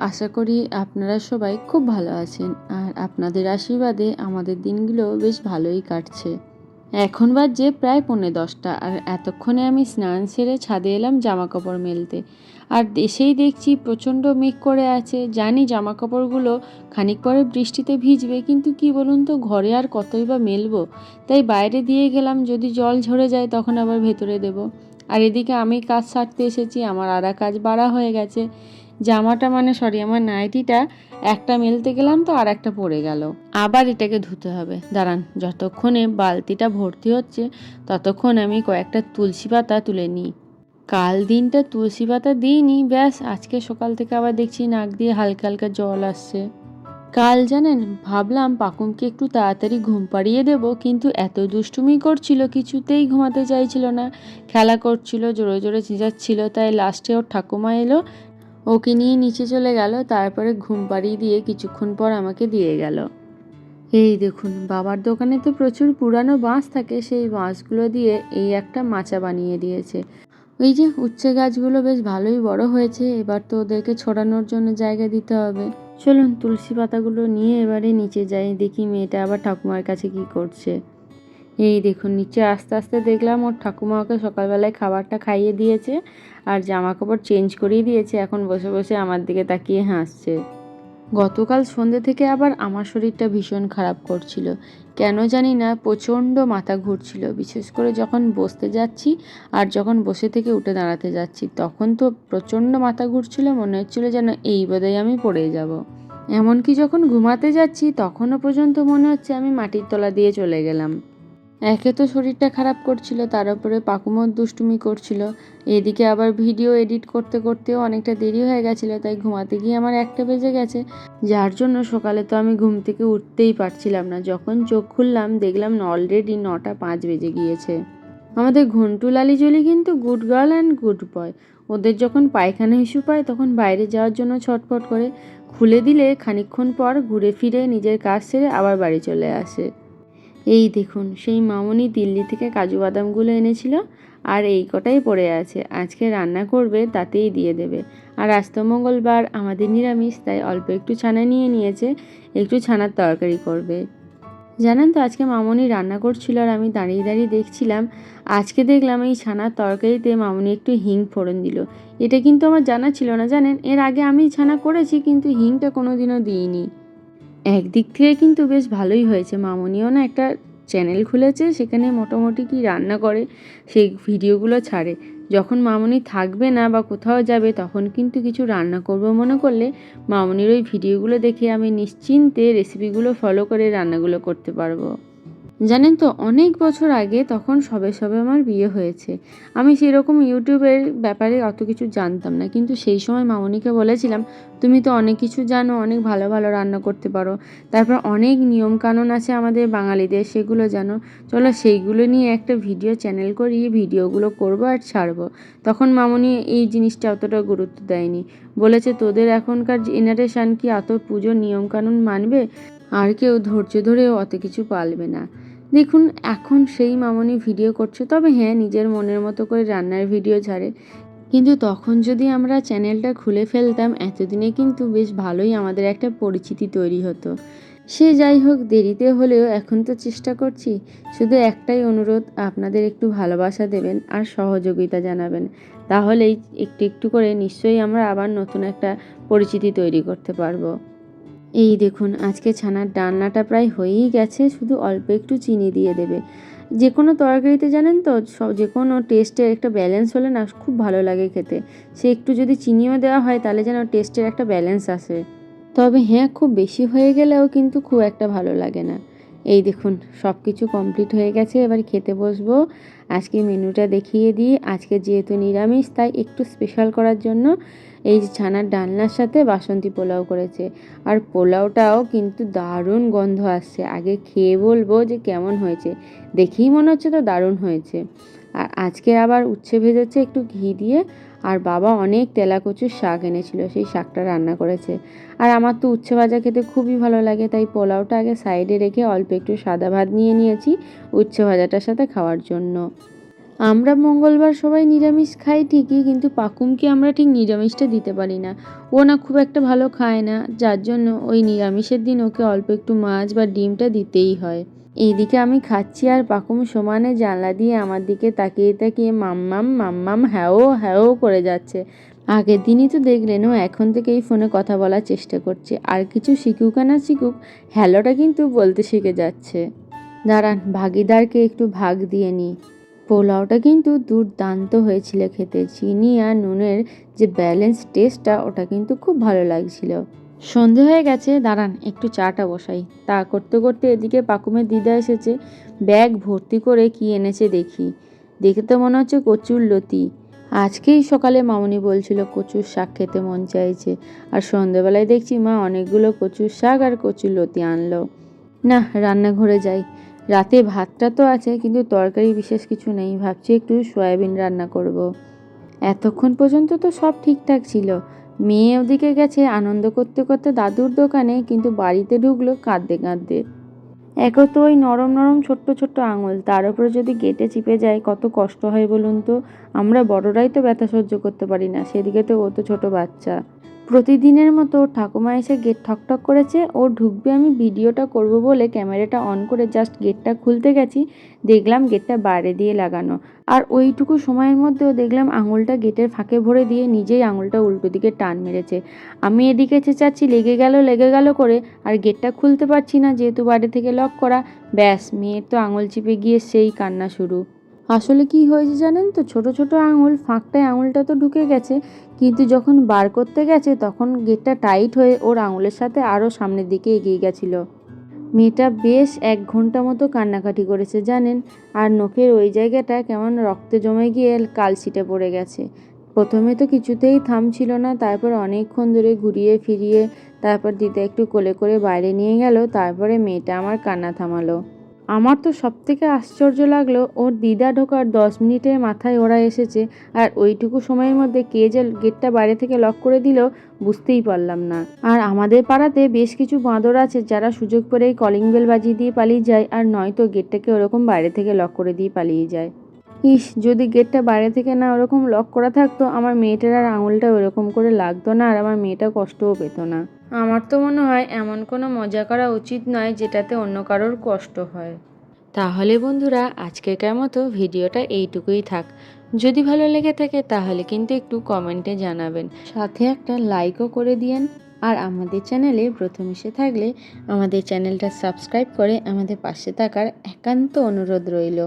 আশা করি আপনারা সবাই খুব ভালো আছেন আর আপনাদের আশীর্বাদে আমাদের দিনগুলো বেশ ভালোই কাটছে। এখন বাজে প্রায় 10:45 আর এতক্ষণে আমি স্নান সেরে ছাদে এলাম জামা কাপড় মেলতে। আর এসেই দেখছি প্রচণ্ড মেঘ করে আছে। জানি জামা কাপড়গুলো খানিক পরে বৃষ্টিতে ভিজবে, কিন্তু কি বলুন তো, ঘরে আর কতই বা মেলবো। তাই বাইরে দিয়ে গেলাম, যদি জল ঝরে যায় তখন আবার ভেতরে দেব। আর এদিকে আমি কাজ সারতে এসেছি, আমার আরা কাজ বাড়া হয়ে গেছে। জামাটা আমার নাইটিটা একটা মেলতে গেলাম তো আর একটা পড়ে গেল, আবার এটাকে ধুতে হবে। দাঁড়ান, যতক্ষণে বালতিটা ভর্তি হচ্ছে ততক্ষণ আমি কয়েকটা তুলসী পাতা তুলে নিই। কাল দিনটা তুলসী পাতা দিইনি, ব্যাস আজকে সকাল থেকে আবার দেখছি নাক দিয়ে হালকা হালকা জল আসছে। কাল জানেন, ভাবলাম পাকুমকে একটু তাড়াতাড়ি ঘুম পাড়িয়ে দেব, কিন্তু এত দুষ্টুমি করছিল, কিছুতেই ঘুমাতে চাইছিল না। খেলা করছিল, জোরে জোরে চেঁচাচ্ছিল। তাই লাস্টে ওর ঠাকুমা এলো, ওকে নিয়ে নিচে চলে গেল। তারপরে ঘুম পাড়িয়ে দিয়ে কিছুক্ষণ পর আমাকে দিয়ে গেল। এই দেখুন, বাবার দোকানে তো প্রচুর পুরানো বাঁশ থাকে, সেই বাঁশগুলো দিয়ে এই একটা মাচা বানিয়ে দিয়েছে। ওই যে উচ্ছে গাছগুলো বেশ ভালোই বড় হয়েছে, এবার তো ওদেরকে ছড়ানোর জন্য জায়গা দিতে হবে। চলুন তুলসী পাতাগুলো নিয়ে এবারে নিচে যাই, দেখি মেয়েটা আবার ঠাকুমার কাছে কি করছে। এই দেখুন, নিচে আস্তে আস্তে দেখলাম ওর ঠাকুমা ওকে সকালবেলায় খাবারটা খাইয়ে দিয়েছে আর জামা কাপড় চেঞ্জ করিয়ে দিয়েছে। এখন বসে বসে আমার দিকে তাকিয়ে হাসছে। গতকাল সন্ধ্যে থেকে আবার আমার শরীরটা ভীষণ খারাপ করছিল, কেন জানি না, প্রচণ্ড মাথা ঘুরছিল। বিশেষ করে যখন বসতে যাচ্ছি আর যখন বসে থেকে উঠে দাঁড়াতে যাচ্ছি, তখন তো প্রচণ্ড মাথা ঘুরছিল, মনে হচ্ছিল যেন এই বোধহয় আমি পড়ে যাব। এমনকি যখন ঘুমাতে যাচ্ছি তখনও পর্যন্ত মনে হচ্ছে আমি মাটির তলা দিয়ে চলে গেলাম। একে তো শরীরটা খারাপ করছিল, তার উপরে পাকুমোর দুষ্টুমি করছিল। এদিকে আবার ভিডিও এডিট করতে করতেও অনেকটা দেরি হয়ে গেছিলো, তাই ঘুমাতে গিয়ে আমার 1টা বেজে গেছে। যার জন্য সকালে তো আমি ঘুম থেকে উঠতেই পারছিলাম না। যখন চোখ খুললাম দেখলাম অলরেডি 9:05 বেজে গিয়েছে। আমাদের ঘন্টু লালিজলি কিন্তু good girl and good boy. ওদের যখন পায়খানা ইস্যু পায় তখন বাইরে যাওয়ার জন্য ছটফট করে, খুলে দিলে খানিকক্ষণ পর ঘুরে ফিরে নিজের কাজ সেরে আবার বাড়ি চলে আসে। এই দেখুন, সেই মামনি দিল্লি থেকে কাজু বাদামগুলো এনেছিল আর এই কটাই পড়ে আছে। আজকে রান্না করবে, তাতেই দিয়ে দেবে। আর আজ তো মঙ্গলবার, আমাদের নিরামিষ, তাই অল্প একটু ছানা নিয়ে নিয়েছে, একটু ছানার তরকারি করবে। জানেন তো, আজকে মামনি রান্না করছিল আর আমি দাঁড়িয়ে দাঁড়িয়ে দেখছিলাম। আজকে দেখলাম এই ছানার তরকারিতে মামনি একটু হিং ফোড়ন দিল। এটা কিন্তু আমার জানা ছিল না, জানেন। এর আগে আমি ছানা করেছি, কিন্তু হিংটা কোনোদিনও দিইনি। একদিক থেকে কিন্তু বেশ ভালোই হয়েছে। মামনিও না একটা চ্যানেল খুলেছে, সেখানে মোটামুটি কি রান্না করে সেই ভিডিওগুলো ছাড়ে। যখন মামনি থাকবে না বা কোথাও যাবে তখন কিন্তু কিছু রান্না করব মনে করলে মামনির ওই ভিডিওগুলো দেখে আমি নিশ্চিন্তে রেসিপিগুলো ফলো করে রান্নাগুলো করতে পারবো। জানেন তো, অনেক বছর আগে, তখন সবে সবে আমার বিয়ে হয়েছে। আমি সেরকম ইউটিউবের ব্যাপারে অত কিছু জানতাম না, কিন্তু সেই সময় মামনিকে বলেছিলাম, তুমি তো অনেক কিছু জানো, অনেক ভালো ভালো রান্না করতে পারো, তারপর অনেক নিয়মকানুন আছে আমাদের বাঙালিদের, সেগুলো জানো, চলো সেইগুলো নিয়ে একটা ভিডিও চ্যানেল করি, ভিডিওগুলো করবো আর ছাড়বো। তখন মামনি এই জিনিসটা অতটা গুরুত্ব দেয়নি, বলেছে তোদের এখনকার জেনারেশান কি অত পুজোর নিয়মকানুন মানবে, আর কেউ ধৈর্য ধরেও অত কিছু পালবে না। দেখুন, এখন সেই মামনি ভিডিও করছে, তবে হ্যাঁ, নিজের মনের মতো করে রান্নার ভিডিও ছাড়ে। কিন্তু তখন যদি আমরা চ্যানেলটা খুলে ফেলতাম, এতদিনে কিন্তু বেশ ভালোই আমাদের একটা পরিচিতি তৈরি হতো। সে যাই হোক, দেরিতে হলেও এখন তো চেষ্টা করছি। শুধু একটাই অনুরোধ, আপনাদের একটু ভালোবাসা দেবেন আর সহযোগিতা জানাবেন, তাহলেই একটু একটু করে নিশ্চয়ই আমরা আবার নতুন একটা পরিচিতি তৈরি করতে পারবো। এই দেখুন, আজকে ছানার ডালনাটা প্রায় হয়েই গেছে, শুধু অল্প একটু চিনি দিয়ে দেবে। যে কোনো তরকারিতে জানেন তো, যে কোনো টেস্টের একটা ব্যালেন্স হলে না খুব ভালো লাগে খেতে। সে একটু যদি চিনিও দেওয়া হয় তাহলে যেন টেস্টের একটা ব্যালেন্স আসে। তবে হ্যাঁ, খুব বেশি হয়ে গেলেও কিন্তু খুব একটা ভালো লাগে না। এই দেখুন, সব কিছু কমপ্লিট হয়ে গেছে, এবার খেতে বসবো। আজকে মেনুটা দেখিয়ে দিই। আজকে যেহেতু নিরামিষ, তাই একটু স্পেশাল করার জন্য এই যে ছানার ডালনার সাথে বাসন্তী পোলাও করেছে। আর পোলাওটাও কিন্তু দারুণ গন্ধ আসছে। আগে খেয়ে বলবো যে কেমন হয়েছে। দেখেই মনে হচ্ছে তো দারুণ হয়েছে। আর আজকে আবার উচ্ছে ভেজেছে একটু ঘি দিয়ে, আর বাবা অনেক তেলাকচুর শাক এনেছিল, সেই শাকটা রান্না করেছে। আর আমার তো উচ্ছে ভাজা খেতে খুবই ভালো লাগে, তাই পোলাওটা আগে সাইডে রেখে অল্প একটু সাদা ভাত নিয়ে নিয়েছি উচ্ছে ভাজাটার সাথে খাওয়ার জন্য। আমরা মঙ্গলবার সবাই নিরামিষ খাই ঠিকই, কিন্তু পাকুমকে আমরা ঠিক নিরামিষটা দিতে পারি না। ও না খুব একটা ভালো খায় না, যার জন্য ওই নিরামিষের দিন ওকে অল্প একটু মাছ বা ডিমটা দিতেই হয়। এইদিকে আমি খাচ্ছি আর পাকুম সমানে জানলা দিয়ে আমার দিকে তাকিয়ে তাকিয়ে মাম্মাম মাম্মাম হ্যাও হ্যাও করে যাচ্ছে। আগের দিনই তো দেখলেন ও এখন থেকেই ফোনে কথা বলার চেষ্টা করছে, আর কিছু শিখুক আর না শিখুক হ্যালোটা কিন্তু বলতে শিখে যাচ্ছে। দাঁড়ান ভাগিদারকে একটু ভাগ দিয়ে নিই। পোলাওটা কিন্তু দুর্দান্ত হয়েছিল খেতে, চিনি আর নুনের যে ব্যালেন্স টেস্টটা ওটা কিন্তু খুব ভালো লাগছিল। সন্ধে হয়ে গেছে, দাঁড়ান একটু চাটা বসাই। তা করতে করতে এদিকে পাকুমের দিদা এসেছে, ব্যাগ ভর্তি করে কি এনেছে দেখি। দেখে তো মনে হচ্ছে কচুর লতি। আজকেই সকালে মামুনি বলছিল কচুর শাক খেতে মন চাইছে, আর সন্ধেবেলায় দেখছি মা অনেকগুলো কচুর শাক আর কচুর লতি আনলো। না, রান্নাঘরে যাই। রাতে ভাতটা তো আছে, কিন্তু তরকারি বিশেষ কিছু নেই, ভাবছি একটু সয়াবিন রান্না করব। এতক্ষণ পর্যন্ত তো সব ঠিকঠাক ছিল। মেয়ে ওদিকে গেছে আনন্দ করতে করতে দাদুর দোকানে, কিন্তু বাড়িতে ঢুকলো কাঁদতে কাঁদতে। একও তো ওই নরম নরম ছোট্ট ছোট্ট আঙুল, তার উপরে যদি গেটে চিপে যায় কত কষ্ট হয় বলুন তো। আমরা বড়রাই তো ব্যথা সহ্য করতে পারি না, সেদিকে তো ও তো ছোট বাচ্চা। প্রতিদিনের মতো ঠাকুমা এসে গেট ঠকঠক করেছে, ও ঢুকবে আমি ভিডিওটা করব বলে ক্যামেরাটা অন করে জাস্ট গেটটা খুলতে গেছি, দেখলাম গেটটা বাইরে দিয়ে লাগানো। আর ওইটুকু সময়ের মধ্যেও দেখলাম আঙুলটা গেটের ফাঁকে ভরে দিয়ে নিজেই আঙুলটা উল্টো দিকে টান মেরেছে। আমি এদিকে চেঁচাচ্ছি লেগে গেল করে, আর গেটটা খুলতে পারছি না যেহেতু বাইরে থেকে লক করা। ব্যাস, মেয়ের তো আঙুল চিপে গিয়ে সেই কান্না শুরু। আসলে কি হয়েছে জানেন তো, ছোট ছোট আঙুল ফাঁকটায় আঙুলটা তো ঢুকে গেছে, কিন্তু যখন বার করতে গেছে তখন গেটটা টাইট হয়ে ওর আঙুলের সাথে আরও সামনের দিকে এগিয়ে গেছিল। মেয়েটা বেশ 1 ঘন্টা মতো কান্নাকাটি করেছে জানেন, আর নখের ওই জায়গাটা কেমন রক্তে জমে গিয়ে কালশিটে পড়ে গেছে। প্রথমে তো কিছুতেই থামছিল না, তারপর অনেকক্ষণ ধরে ঘুরিয়ে ফিরিয়ে তারপর দিদা একটু কোলে করে বাইরে নিয়ে গেল, তারপরে মেয়েটা আমার কান্না থামালো। আমার তো সবথেকে আশ্চর্য লাগলো, ওর দিদা ঢোকার 10 মিনিটের মাথায় ওরা এসেছে, আর ওইটুকু সময়ের মধ্যে কে যে গেটটা বাইরে থেকে লক করে দিল বুঝতেই পারলাম না। আর আমাদের পাড়াতে বেশ কিছু বাঁদর আছে যারা সুযোগ পেলেই কলিং বেল বাজিয়ে দিয়ে পালিয়ে যায়, আর নয়তো গেটটাকে ওরকম বাইরে থেকে লক করে দিয়ে পালিয়ে যায়। ইস, যদি গেটটা বাইরে থেকে না ওরকম লক করা থাকতো, আমার মেয়েটার আর আঙুলটা ওরকম করে লাগতো না, আর আমার মেয়েটা কষ্টও পেত না। আমার তো মনে হয় এমন কোনো মজা করা উচিত নয় যেটাতে অন্য কারোর কষ্ট হয়। তাহলে বন্ধুরা আজকেরকার মতো ভিডিওটা এইটুকুই থাক। যদি ভালো লেগে থাকে তাহলে কিন্তু একটু কমেন্টে জানাবেন, সাথে একটা লাইকও করে দিয়েন। আর আমাদের চ্যানেলে প্রথম এসে থাকলে আমাদের চ্যানেলটা সাবস্ক্রাইব করে আমাদের পাশে থাকার একান্ত অনুরোধ রইল।